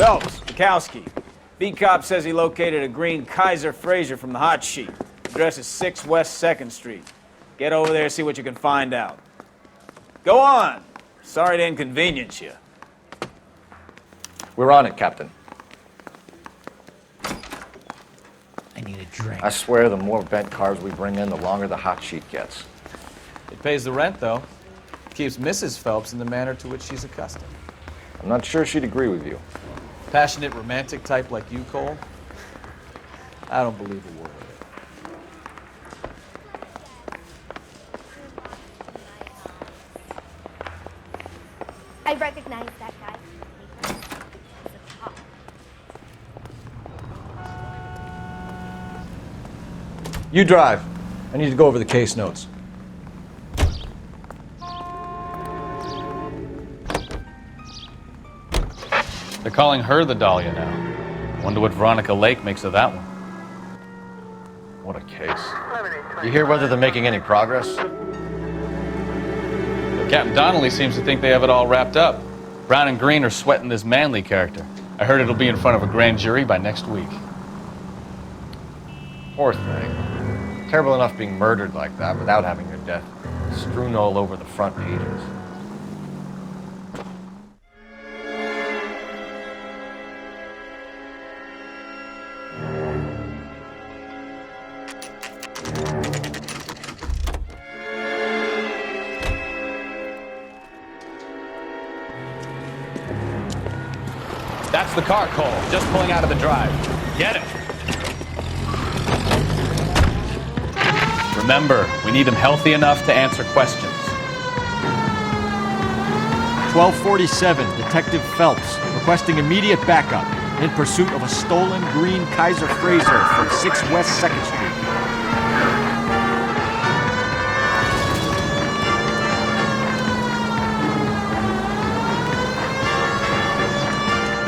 Phelps, Bukowski. B-Cop says he located a green Kaiser Fraser from the hot sheet. Address is 6 West 2nd Street. Get over there, see what you can find out. Go on. Sorry to inconvenience you. We're on it, Captain. I need a drink. I swear the more bent cars we bring in, the longer the hot sheet gets. It pays the rent, though. Keeps Mrs. Phelps in the manner to which she's accustomed. I'm not sure she'd agree with you. Passionate, romantic type like you, Cole? I don't believe a word of it. I recognize that guy. You drive. I need to go over the case notes. They're calling her the Dahlia now. Wonder what Veronica Lake makes of that one. What a case. You hear whether they're making any progress? Captain Donnelly seems to think they have it all wrapped up. Brown and Green are sweating this Manley character. I heard it'll be in front of a grand jury by next week. Poor thing. Terrible enough being murdered like that without having her death strewn all over the front pages. That's the car, Cole. Just pulling out of the drive. Get it. Remember, we need him healthy enough to answer questions. 1247, Detective Phelps, requesting immediate backup in pursuit of a stolen green Kaiser Fraser from 6 West 2nd Street.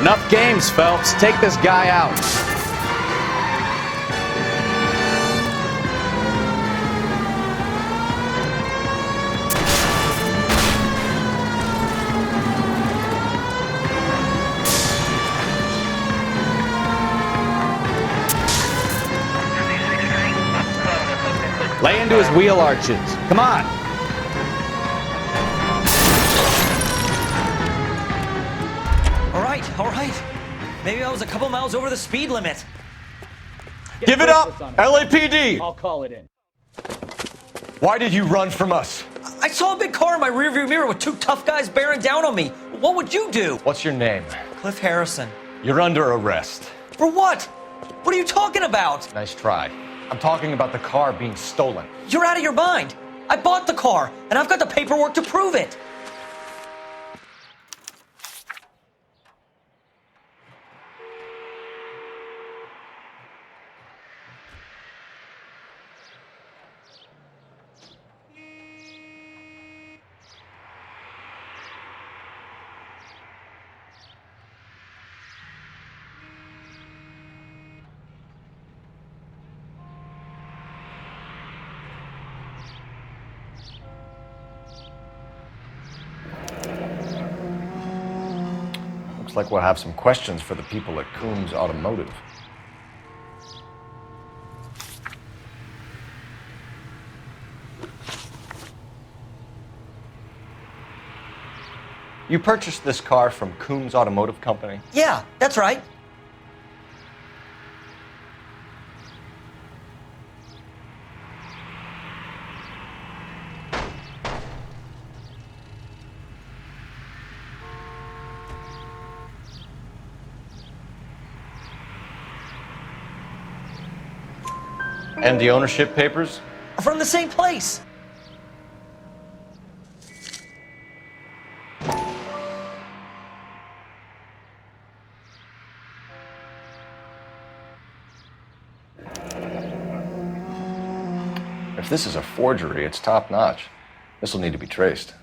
Enough games, Phelps. Take this guy out. Lay into his wheel arches. Come on. All right. Maybe I was a couple miles over the speed limit. Give it up, LAPD! I'll call it in. Why did you run from us? I saw a big car in my rearview mirror with 2 tough guys bearing down on me. What would you do? What's your name? Cliff Harrison. You're under arrest. For what? What are you talking about? Nice try. I'm talking about the car being stolen. You're out of your mind. I bought the car, and I've got the paperwork to prove it. Looks like we'll have some questions for the people at Coombs Automotive. You purchased this car from Coombs Automotive Company? Yeah, that's right. And the ownership papers? From the same place. If this is a forgery, it's top-notch. This will need to be traced.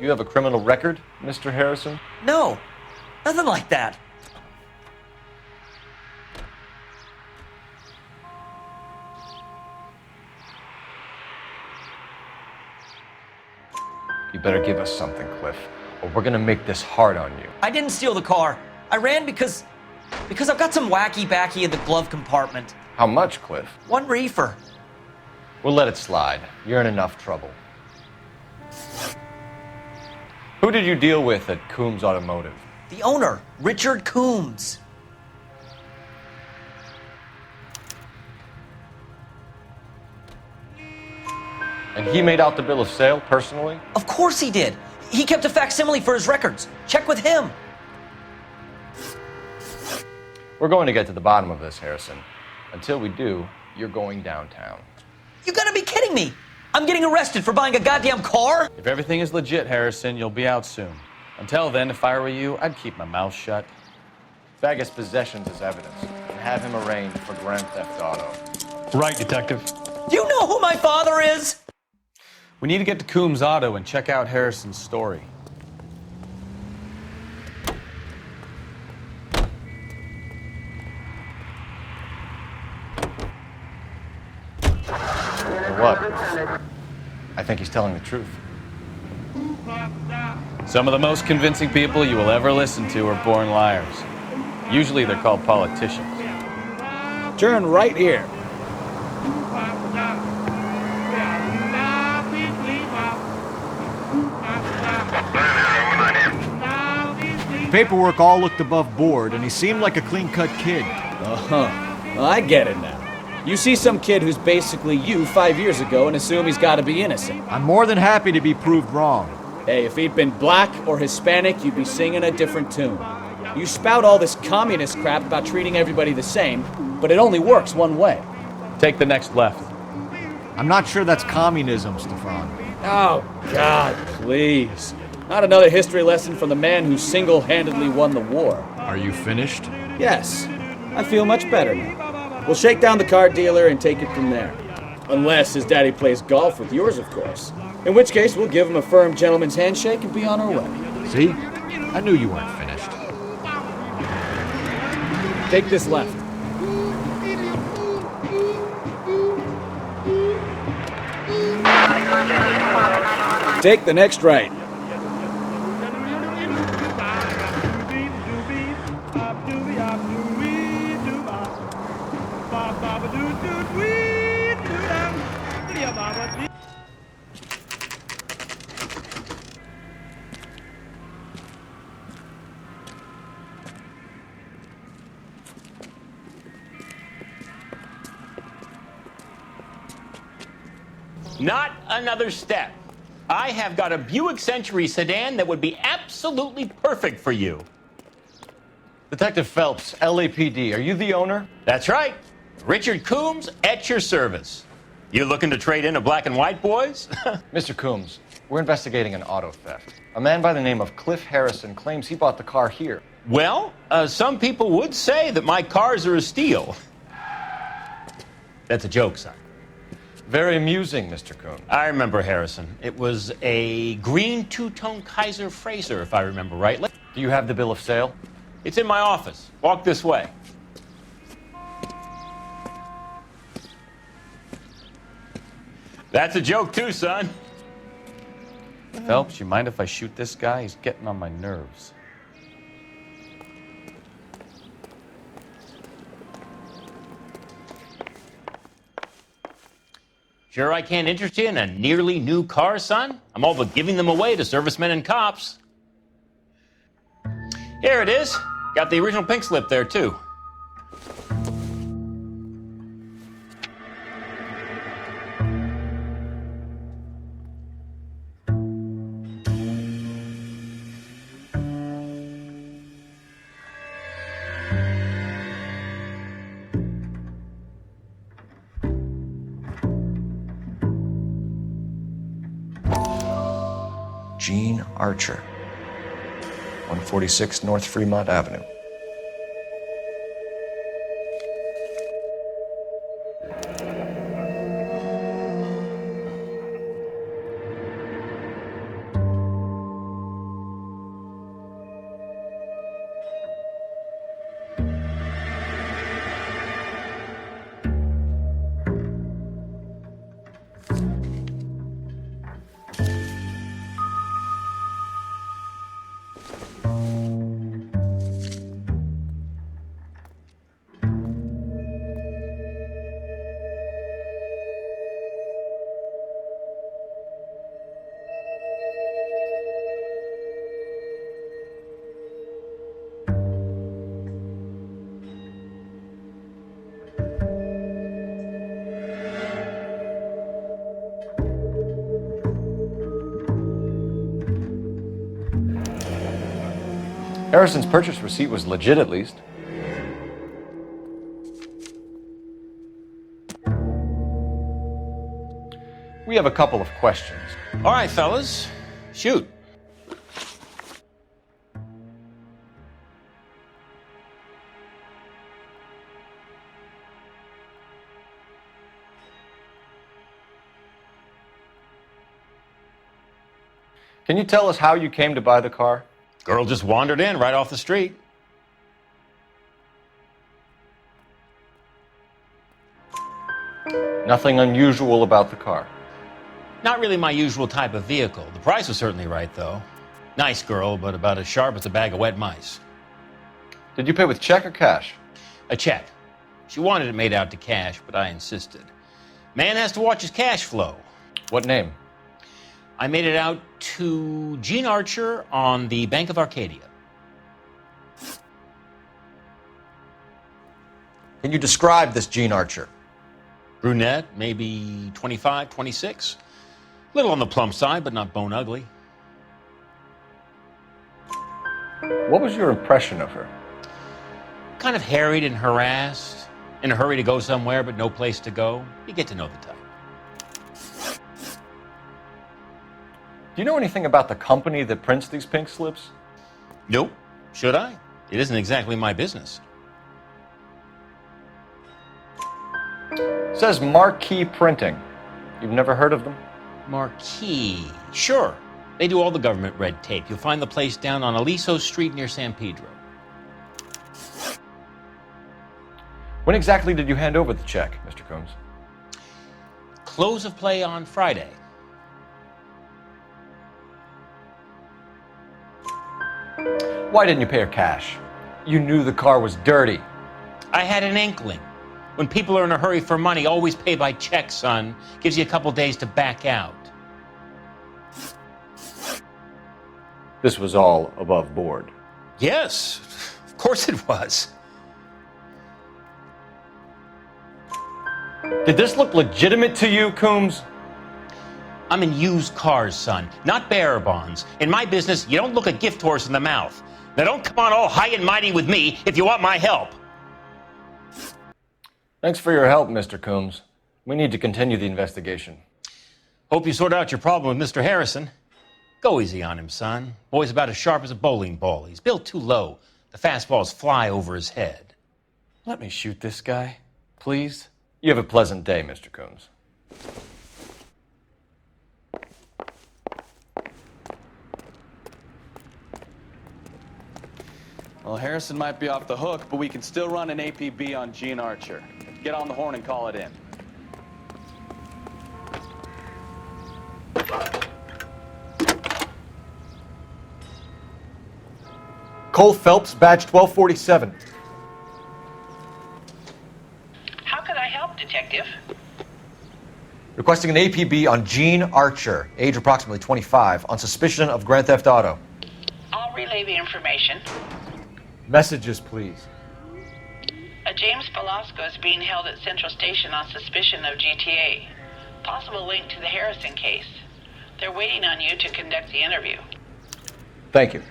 You have a criminal record, Mr. Harrison? No, nothing like that. You better give us something, Cliff, or we're gonna make this hard on you. I didn't steal the car. I ran because I've got some wacky backy in the glove compartment. How much, Cliff? 1 reefer. We'll let it slide. You're in enough trouble. Who did you deal with at Coombs Automotive? The owner, Richard Coombs. And he made out the bill of sale personally? Of course he did. He kept a facsimile for his records. Check with him. We're going to get to the bottom of this, Harrison. Until we do, you're going downtown. You gotta be kidding me. I'm getting arrested for buying a goddamn car? If everything is legit, Harrison, you'll be out soon. Until then, if I were you, I'd keep my mouth shut. Bag his possessions as evidence and have him arraigned for grand theft auto. Right, Detective. Do you know who my father is? We need to get to Coombs Auto and check out Harrison's story. What? I think he's telling the truth. Some of the most convincing people you will ever listen to are born liars. Usually they're called politicians. Turn right here. The paperwork all looked above board, and he seemed like a clean-cut kid. Uh-huh. Well, I get it now. You see some kid who's basically you 5 years ago and assume he's got to be innocent. I'm more than happy to be proved wrong. Hey, if he'd been black or Hispanic, you'd be singing a different tune. You spout all this communist crap about treating everybody the same, but it only works one way. Take the next left. I'm not sure that's communism, Stefan. Oh, God, please. Not another history lesson from the man who single-handedly won the war. Are you finished? Yes, I feel much better now. We'll shake down the car dealer and take it from there. Unless his daddy plays golf with yours, of course. In which case, we'll give him a firm gentleman's handshake and be on our way. See? I knew you weren't finished. Take this left. Take the next right. Not another step. I have got a Buick Century sedan that would be absolutely perfect for you. Detective Phelps, LAPD, are you the owner? That's right. Richard Coombs at your service. You looking to trade in a black and white, boys? Mr. Coombs, we're investigating an auto theft. A man by the name of Cliff Harrison claims he bought the car here. Well, some people would say that my cars are a steal. That's a joke, son. Very amusing, Mr. Coombs. I remember Harrison. It was a green two-tone Kaiser Frazer, if I remember rightly. Do you have the bill of sale? It's in my office. Walk this way. That's a joke too, son. Phelps, you mind if I shoot this guy? He's getting on my nerves. Sure I can't interest you in a nearly new car, son? I'm all but giving them away to servicemen and cops. Here it is. Got the original pink slip there, too. Gene Archer, 146 North Fremont Avenue. Harrison's purchase receipt was legit, at least. We have a couple of questions. All right, fellas, shoot. Can you tell us how you came to buy the car? Girl just wandered in right off the street. Nothing unusual about the car. Not really my usual type of vehicle. The price was certainly right, though. Nice girl, but about as sharp as a bag of wet mice. Did you pay with check or cash? A check. She wanted it made out to cash, but I insisted. Man has to watch his cash flow. What name? I made it out to Gene Archer on the Bank of Arcadia. Can you describe this Gene Archer? Brunette, maybe 25, 26. Little on the plump side, but not bone ugly. What was your impression of her? Kind of harried and harassed. In a hurry to go somewhere, but no place to go. You get to know the type. Do you know anything about the company that prints these pink slips? Nope. Should I? It isn't exactly my business. It says Marquee Printing. You've never heard of them? Marquee. Sure. They do all the government red tape. You'll find the place down on Aliso Street near San Pedro. When exactly did you hand over the check, Mr. Combs? Close of play on Friday. Why didn't you pay her cash? You knew the car was dirty. I had an inkling. When people are in a hurry for money, always pay by check, son. Gives you a couple days to back out. This was all above board. Yes, of course it was. Did this look legitimate to you, Coombs? I'm in used cars, son, not bearer bonds. In my business, you don't look a gift horse in the mouth. Now don't come on all high and mighty with me if you want my help. Thanks for your help, Mr. Coombs. We need to continue the investigation. Hope you sort out your problem with Mr. Harrison. Go easy on him, son. Boy's about as sharp as a bowling ball. He's built too low. The fastballs fly over his head. Let me shoot this guy, please. You have a pleasant day, Mr. Coombs. Well, Harrison might be off the hook, but we can still run an APB on Gene Archer. Get on the horn and call it in. Cole Phelps, badge 1247. How can I help, Detective? Requesting an APB on Gene Archer, age approximately 25, on suspicion of Grand Theft Auto. I'll relay the information. Messages, please. A James Velasco is being held at Central Station on suspicion of GTA. Possible link to the Harrison case. They're waiting on you to conduct the interview. Thank you.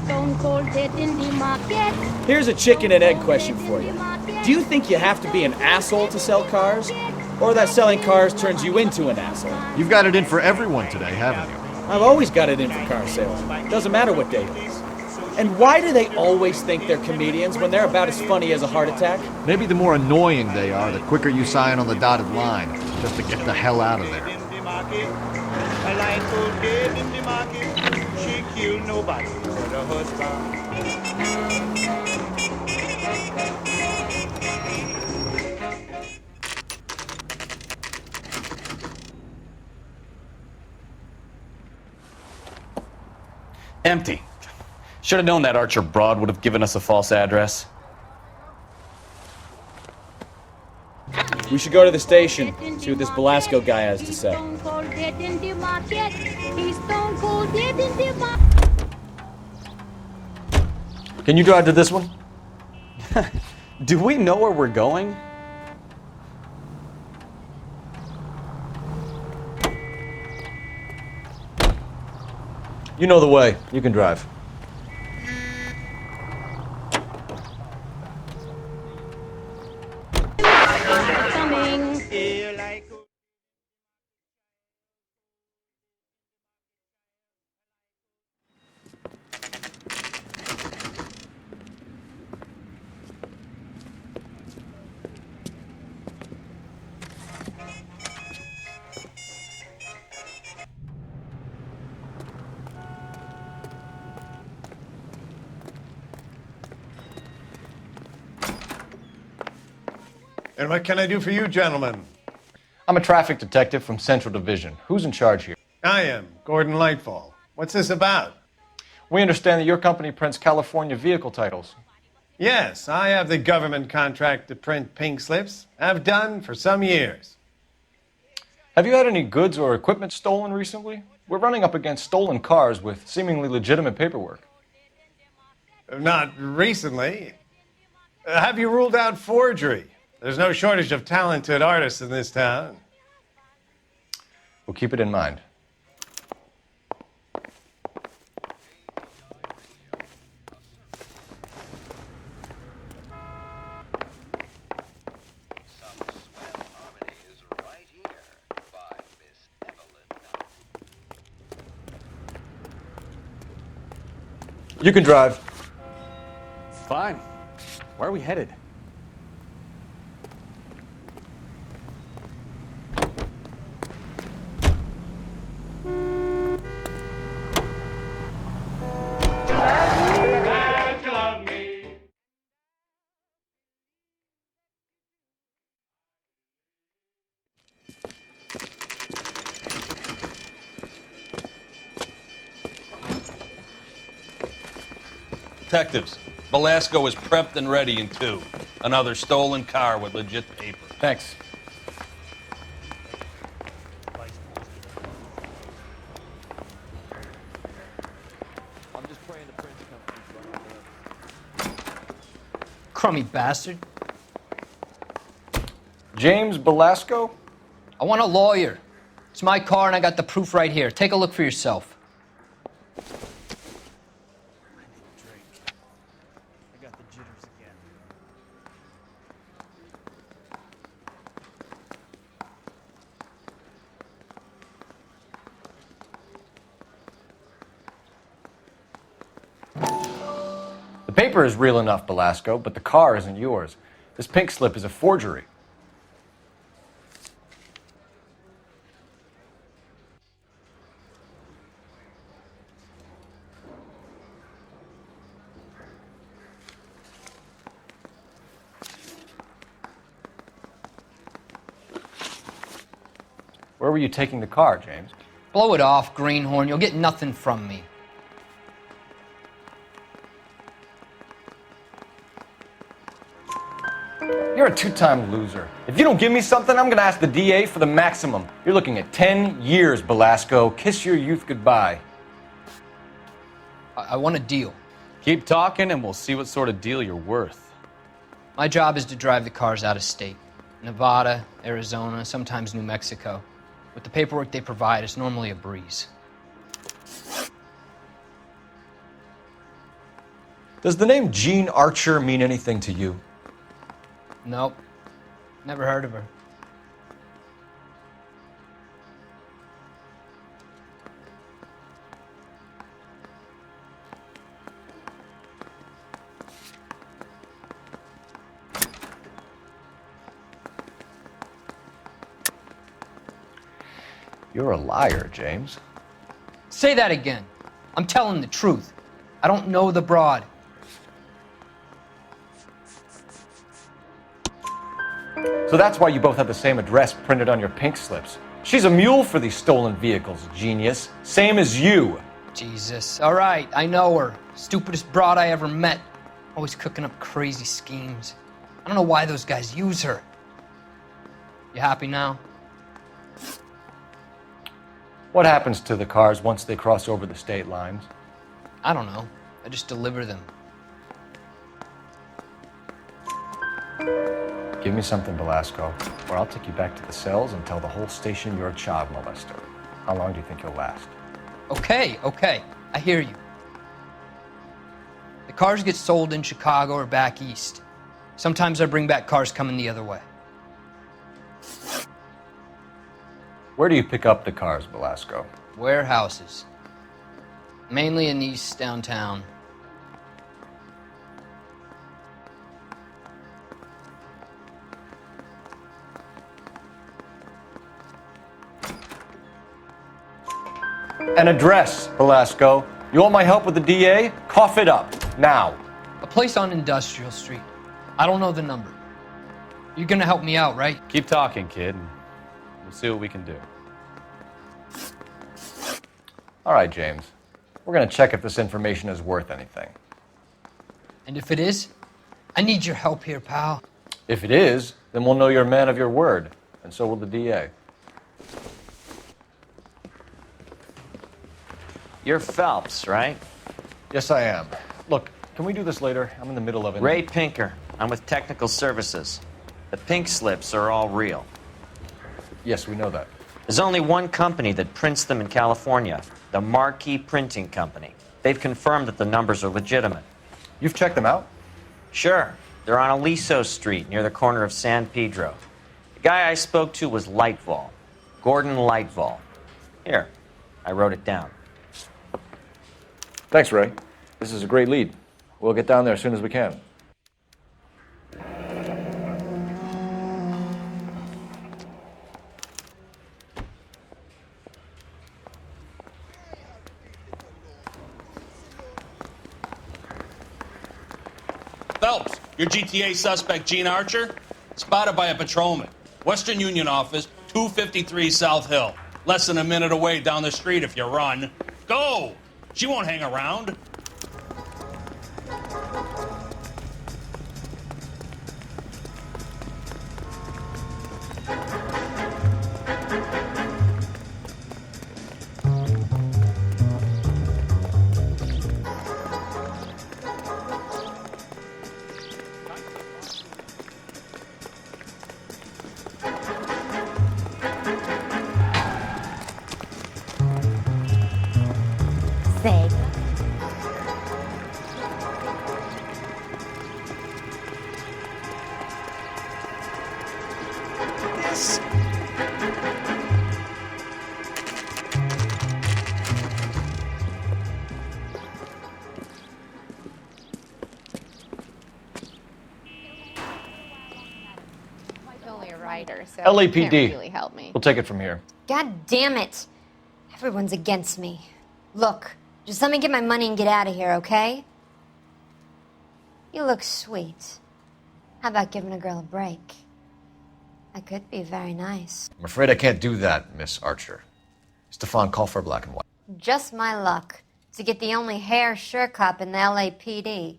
Stone cold dead in the market. Here's a chicken and egg question for you. Do you think you have to be an asshole to sell cars? Or that selling cars turns you into an asshole? You've got it in for everyone today, haven't you? I've always got it in for car sales. Doesn't matter what day it is. And why do they always think they're comedians when they're about as funny as a heart attack? Maybe the more annoying they are, the quicker you sign on the dotted line, just to get the hell out of there. A line cold dead in the market. She killed nobody but her husband. Empty. Should have known that Archer broad would have given us a false address. We should go to the station, see what this Velasco guy has to say. Stone cold dead in the market. He's stone cold dead in the market. Can you drive to this one? Do we know where we're going? You know the way. You can drive. Coming. Here like And what can I do for you, gentlemen? I'm a traffic detective from Central Division. Who's in charge here? I am, Gordon Lightfall. What's this about? We understand that your company prints California vehicle titles. Yes, I have the government contract to print pink slips. I've done for some years. Have you had any goods or equipment stolen recently? We're running up against stolen cars with seemingly legitimate paperwork. Not recently. Have you ruled out forgery? There's no shortage of talented artists in this town. We'll keep it in mind. You can drive. Fine. Where are we headed? Detectives, Velasco is prepped and ready in 2. Another stolen car with legit paper. Thanks. Crummy bastard. James Velasco? I want a lawyer. It's my car and I got the proof right here. Take a look for yourself. The paper is real enough, Velasco, but the car isn't yours. This pink slip is a forgery. Where were you taking the car, James? Blow it off, greenhorn. You'll get nothing from me. You're a two-time loser. If you don't give me something, I'm gonna ask the DA for the maximum. You're looking at 10 years, Velasco. Kiss your youth goodbye. I want a deal. Keep talking and we'll see what sort of deal you're worth. My job is to drive the cars out of state. Nevada, Arizona, sometimes New Mexico. With the paperwork they provide, it's normally a breeze. Does the name Jean Archer mean anything to you? Nope. Never heard of her. You're a liar, James. Say that again. I'm telling the truth. I don't know the broad. So that's why you both have the same address printed on your pink slips. She's a mule for these stolen vehicles, genius. Same as you. Jesus. All right, I know her. Stupidest broad I ever met. Always cooking up crazy schemes. I don't know why those guys use her. You happy now? What happens to the cars once they cross over the state lines? I don't know. I just deliver them. Give me something, Velasco, or I'll take you back to the cells and tell the whole station you're a child molester. How long do you think you'll last? Okay. I hear you. The cars get sold in Chicago or back east. Sometimes I bring back cars coming the other way. Where do you pick up the cars, Velasco? Warehouses. Mainly in East downtown. An address, Velasco. You want my help with the DA? Cough it up, now. A place on Industrial Street. I don't know the number. You're gonna help me out, right? Keep talking, kid, and we'll see what we can do. All right, James. We're gonna check if this information is worth anything. And if it is, I need your help here, pal. If it is, then we'll know you're a man of your word, and so will the DA. You're Phelps, right? Yes, I am. Look, can we do this later? I'm in the middle of it. Ray Pinker. I'm with Technical Services. The pink slips are all real. Yes, we know that. There's only one company that prints them in California, the Marquee Printing Company. They've confirmed that the numbers are legitimate. You've checked them out? Sure. They're on Aliso Street, near the corner of San Pedro. The guy I spoke to was Lightval. Gordon Lightval. Here, I wrote it down. Thanks, Ray. This is a great lead. We'll get down there as soon as we can. Phelps, your GTA suspect, Gene Archer, spotted by a patrolman. Western Union office, 253 South Hill. Less than a minute away down the street if you run. Go! She won't hang around. Seg. Only a writer, so LAPD. Can't really help me. We'll take it from here. God damn it. Everyone's against me. Look, just let me get my money and get out of here, okay? You look sweet. How about giving a girl a break? That could be very nice. I'm afraid I can't do that, Miss Archer. Stefan, call for black and white. Just my luck to get the only hair sure cop in the LAPD.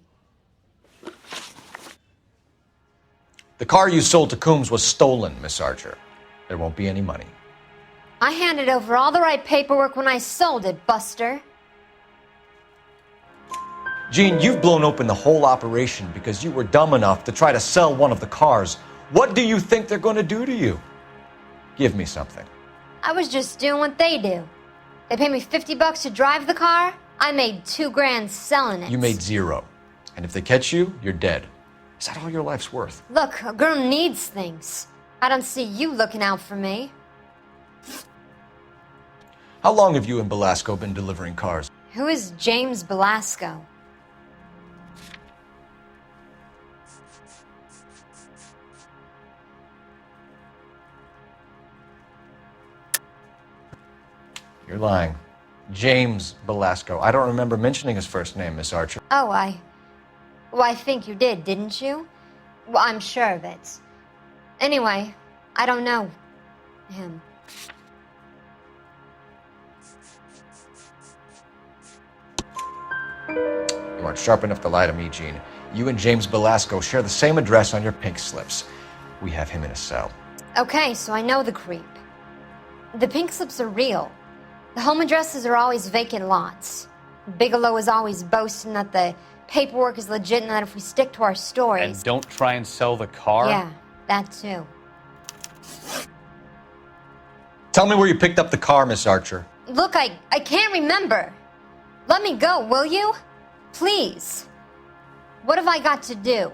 The car you sold to Coombs was stolen, Miss Archer. There won't be any money. I handed over all the right paperwork when I sold it, Buster. Gene, you've blown open the whole operation because you were dumb enough to try to sell one of the cars. What do you think they're going to do to you? Give me something. I was just doing what they do. They paid me $50 to drive the car. I made $2 grand selling it. You made zero. And if they catch you, you're dead. Is that all your life's worth? Look, a girl needs things. I don't see you looking out for me. How long have you and Belasco been delivering cars? Who is James Belasco? You're lying. James Belasco. I don't remember mentioning his first name, Miss Archer. Oh, I think you did, didn't you? Well, I'm sure of it. Anyway, I don't know him. You aren't sharp enough to lie to me, Gene. You and James Belasco share the same address on your pink slips. We have him in a cell. Okay, so I know the creep. The pink slips are real. The home addresses are always vacant lots. Bigelow is always boasting that the paperwork is legit and that if we stick to our stories... And don't try and sell the car? Yeah, that too. Tell me where you picked up the car, Miss Archer. Look, I can't remember. Let me go, will you? Please. What have I got to do?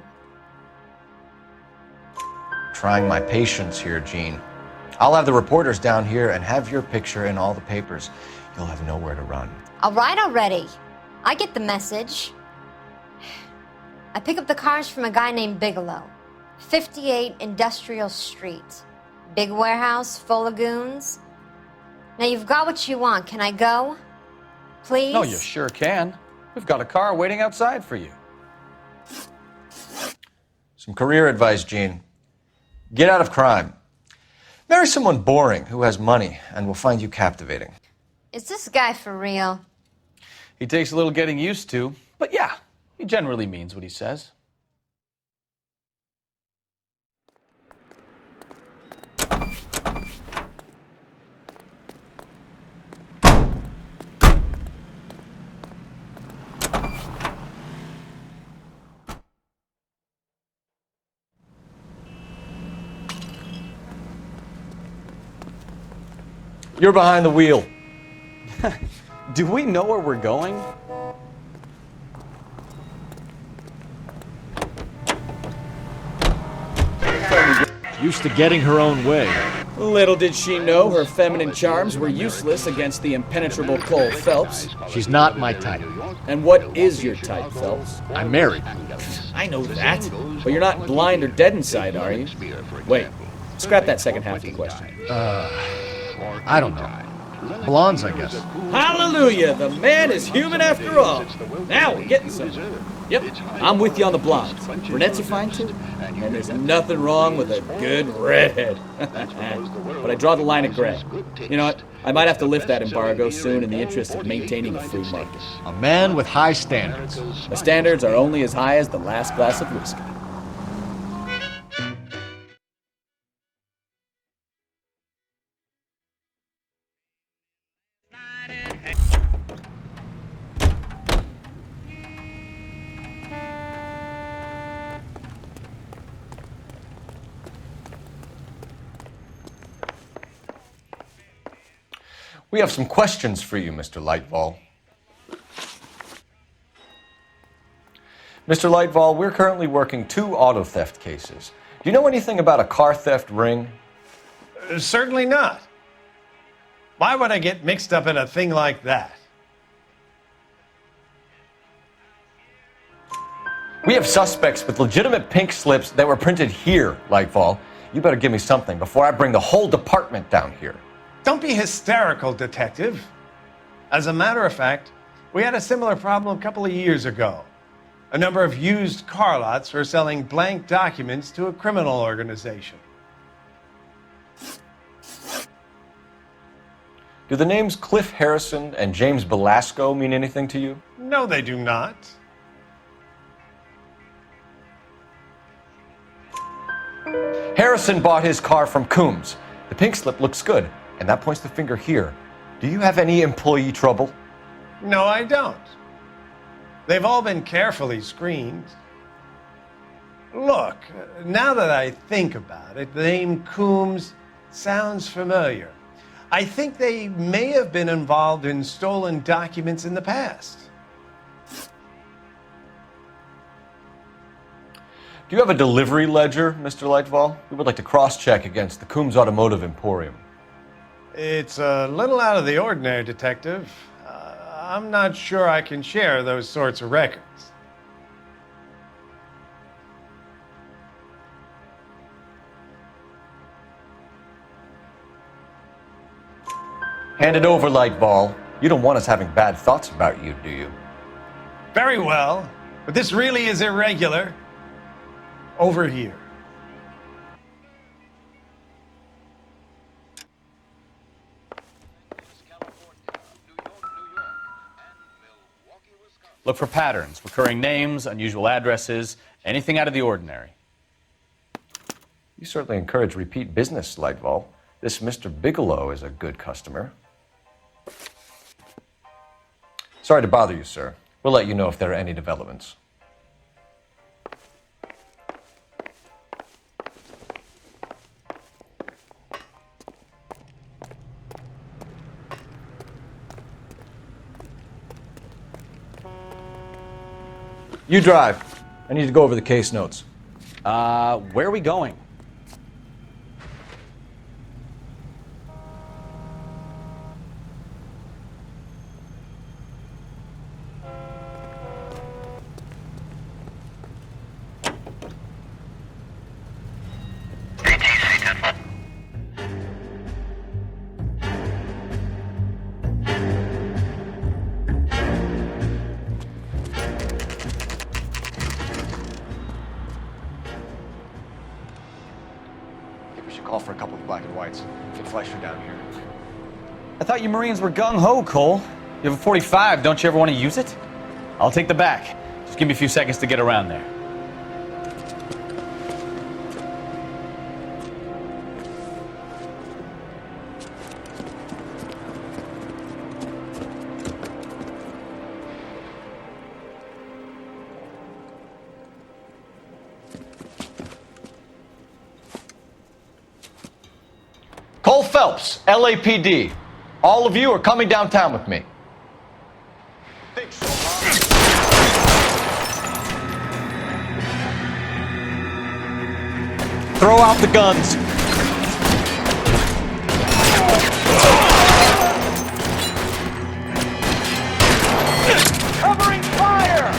Trying my patience here, Jean. I'll have the reporters down here and have your picture in all the papers. You'll have nowhere to run. All right already. I get the message. I pick up the cars from a guy named Bigelow. 58 Industrial Street. Big warehouse, full of goons. Now you've got what you want. Can I go? Please? No, you sure can. We've got a car waiting outside for you. Some career advice, Jean. Get out of crime. Marry someone boring who has money and will find you captivating. Is this guy for real? He takes a little getting used to, but yeah, he generally means what he says. You're behind the wheel. Do we know where we're going? Used to getting her own way. Little did she know her feminine charms were useless against the impenetrable Cole Phelps. She's not my type. And what is your type, Phelps? I'm married. I know that, but you're not blind or dead inside, are you? Wait, scrap that second half of the question. I don't know. Blondes, I guess. Hallelujah! The man is human after all. Now we're getting somewhere. Yep, I'm with you on the blondes. Brunettes are fine too. And there's nothing wrong with a good redhead. But I draw the line at gray. You know what? I might have to lift that embargo soon in the interest of maintaining a free market. A man with high standards. The standards are only as high as the last glass of whiskey. We have some questions for you, Mr. Lightval. Mr. Lightval, we're currently working 2 auto theft cases. Do you know anything about a car theft ring? Certainly not. Why would I get mixed up in a thing like that? We have suspects with legitimate pink slips that were printed here, Lightval. You better give me something before I bring the whole department down here. Don't be hysterical, Detective. As a matter of fact, we had a similar problem a couple of years ago. A number of used car lots were selling blank documents to a criminal organization. Do the names Cliff Harrison and James Belasco mean anything to you? No, they do not. Harrison bought his car from Coombs. The pink slip looks good, and that points the finger here. Do you have any employee trouble? No, I don't. They've all been carefully screened. Look, now that I think about it, the name Coombs sounds familiar. I think they may have been involved in stolen documents in the past. Do you have a delivery ledger, Mr. Lightval? We would like to cross-check against the Coombs Automotive Emporium. It's a little out of the ordinary, Detective. I'm not sure I can share those sorts of records. Hand it over, Lightball. You don't want us having bad thoughts about you, do you? Very well, but this really is irregular. Over here. Look for patterns, recurring names, unusual addresses, anything out of the ordinary. You certainly encourage repeat business, Lightval. This Mr. Bigelow is a good customer. Sorry to bother you, sir. We'll let you know if there are any developments. You drive. I need to go over the case notes. Where are we going? Call for a couple of black and whites. Get Fleischer down here. I thought you Marines were gung-ho, Cole. You have a 45. Don't you ever want to use it? I'll take the back. Just give me a few seconds to get around there. Cole Phelps, LAPD. All of you are coming downtown with me. Throw out the guns. Covering fire!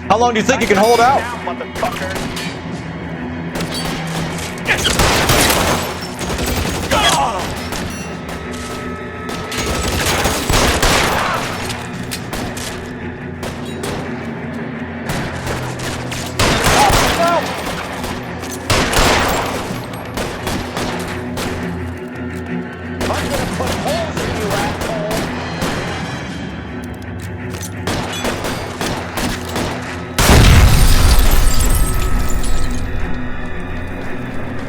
How long do you think you can hold out?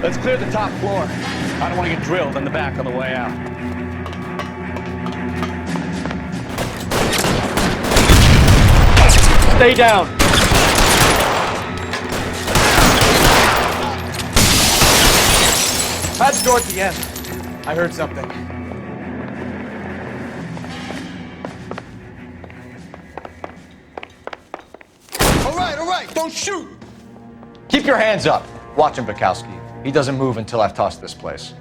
Let's clear the top floor. I don't want to get drilled in the back on the way out. Stay down. That's door at the end. I heard something. All right, don't shoot! Keep your hands up. Watch him, Bukowski. He doesn't move until I've tossed this place.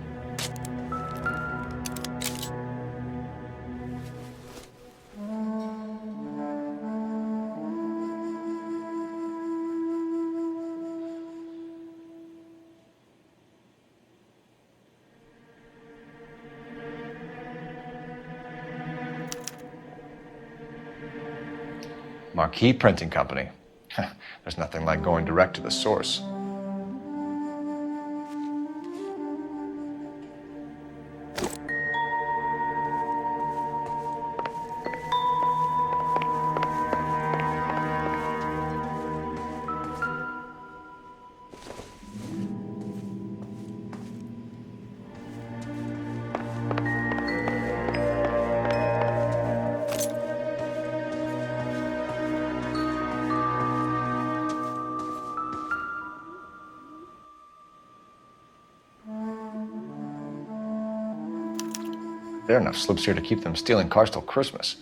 Marquee Printing Company. There's nothing like going direct to the source. There are enough slips here to keep them stealing cars till Christmas.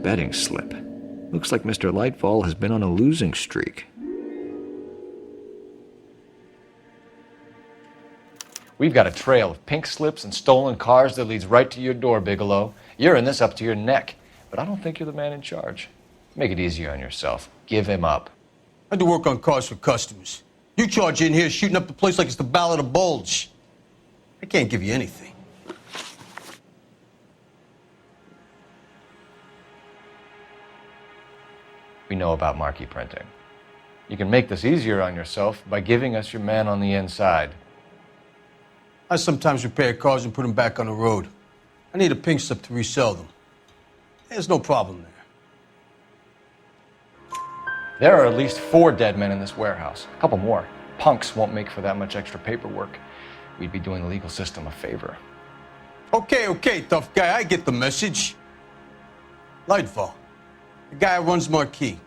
Betting slip. Looks like Mr. Lightfall has been on a losing streak. We've got a trail of pink slips and stolen cars that leads right to your door, Bigelow. You're in this up to your neck, but I don't think you're the man in charge. Make it easier on yourself. Give him up. I do work on cars for customers. You charge in here shooting up the place like it's the Ballad of Bulge. I can't give you anything. We know about marquee printing. You can make this easier on yourself by giving us your man on the inside. I sometimes repair cars and put them back on the road. I need a pink slip to resell them. There's no problem there. There are at least 4 dead men in this warehouse. A couple more. Punks won't make for that much extra paperwork. We'd be doing the legal system a favor. Okay, tough guy, I get the message. Lightfall, the guy who runs Marquee.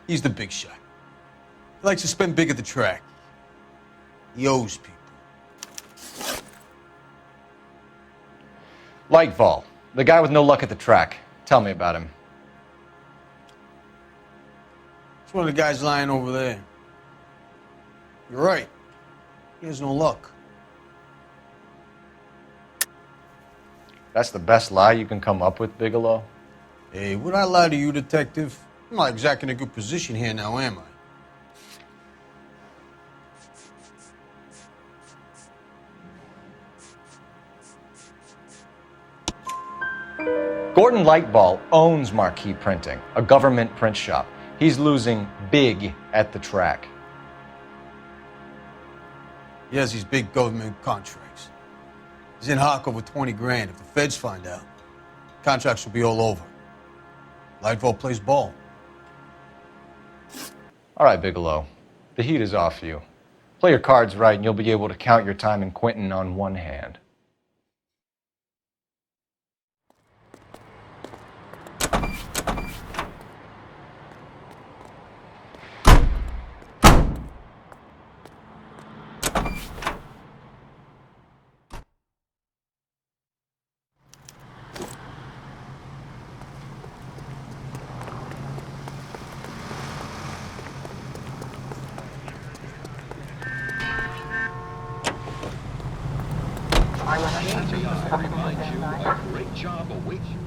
He's the big shot. He likes to spend big at the track. He owes people. Lightfall, the guy with no luck at the track. Tell me about him. It's one of the guys lying over there. You're right. He has no luck. That's the best lie you can come up with, Bigelow? Hey, would I lie to you, detective? I'm not exactly in a good position here now, am I? Gordon Lightball owns Marquee Printing, a government print shop. He's losing big at the track. He has these big government contracts. He's in hock over 20 grand. If the feds find out, contracts will be all over. Lightfall plays ball. All right, Bigelow. The heat is off you. Play your cards right and you'll be able to count your time in Quentin on one hand. Great job awaits you.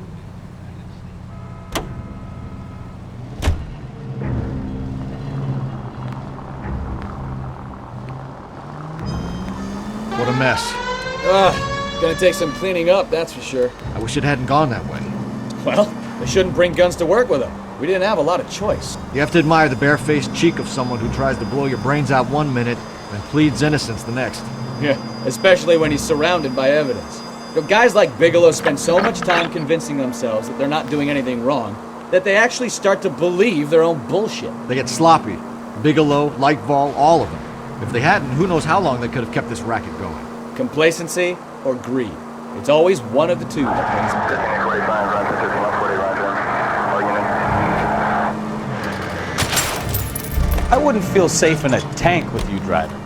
What a mess. Gonna take some cleaning up, that's for sure. I wish it hadn't gone that way. Well, they shouldn't bring guns to work with them. We didn't have a lot of choice. You have to admire the barefaced cheek of someone who tries to blow your brains out one minute and pleads innocence the next. Yeah, especially when he's surrounded by evidence. You know, guys like Bigelow spend so much time convincing themselves that they're not doing anything wrong that they actually start to believe their own bullshit. They get sloppy. Bigelow, Lightfall, all of them. If they hadn't, who knows how long they could have kept this racket going. Complacency or greed. It's always one of the two that brings them down. I wouldn't feel safe in a tank with you driving.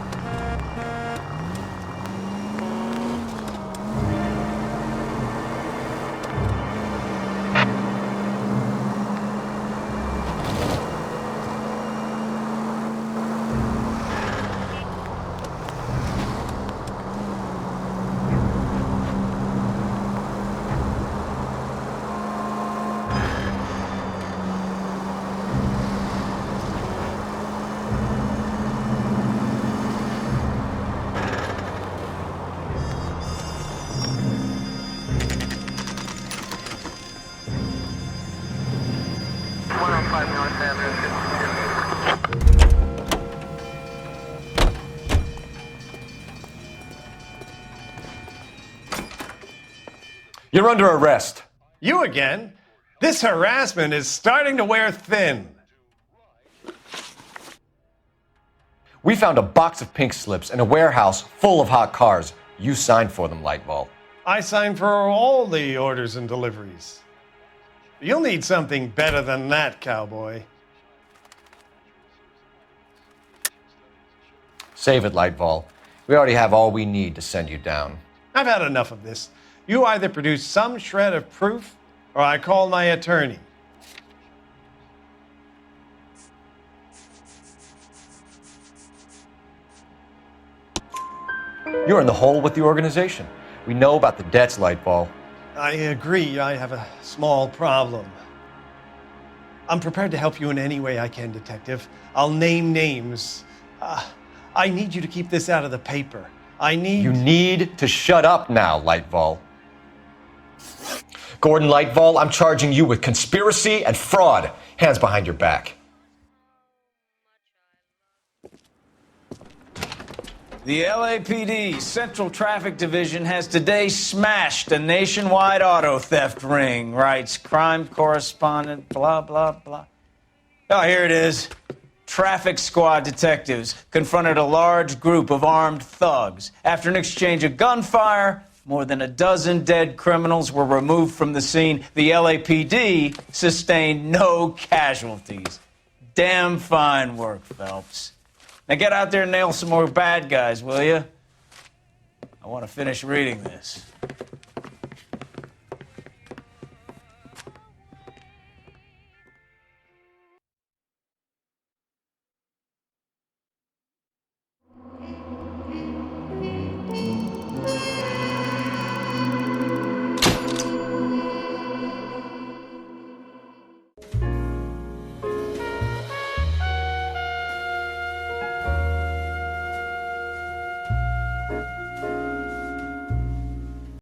You're under arrest. You again? This harassment is starting to wear thin. We found a box of pink slips in a warehouse full of hot cars. You signed for them, Lightball. I signed for all the orders and deliveries. You'll need something better than that, cowboy. Save it, Lightball. We already have all we need to send you down. I've had enough of this. You either produce some shred of proof, or I call my attorney. You're in the hole with the organization. We know about the debts, Lightball. I agree. I have a small problem. I'm prepared to help you in any way I can, Detective. I'll name names. I need you to keep this out of the paper. You need to shut up now, Lightball. Gordon Lightball, I'm charging you with conspiracy and fraud. Hands behind your back. The LAPD Central Traffic Division has today smashed a nationwide auto theft ring, writes crime correspondent, blah, blah, blah. Oh, here it is. Traffic squad detectives confronted a large group of armed thugs. After an exchange of gunfire, more than a dozen dead criminals were removed from the scene. The LAPD sustained no casualties. Damn fine work, Phelps. Now get out there and nail some more bad guys, will you? I want to finish reading this.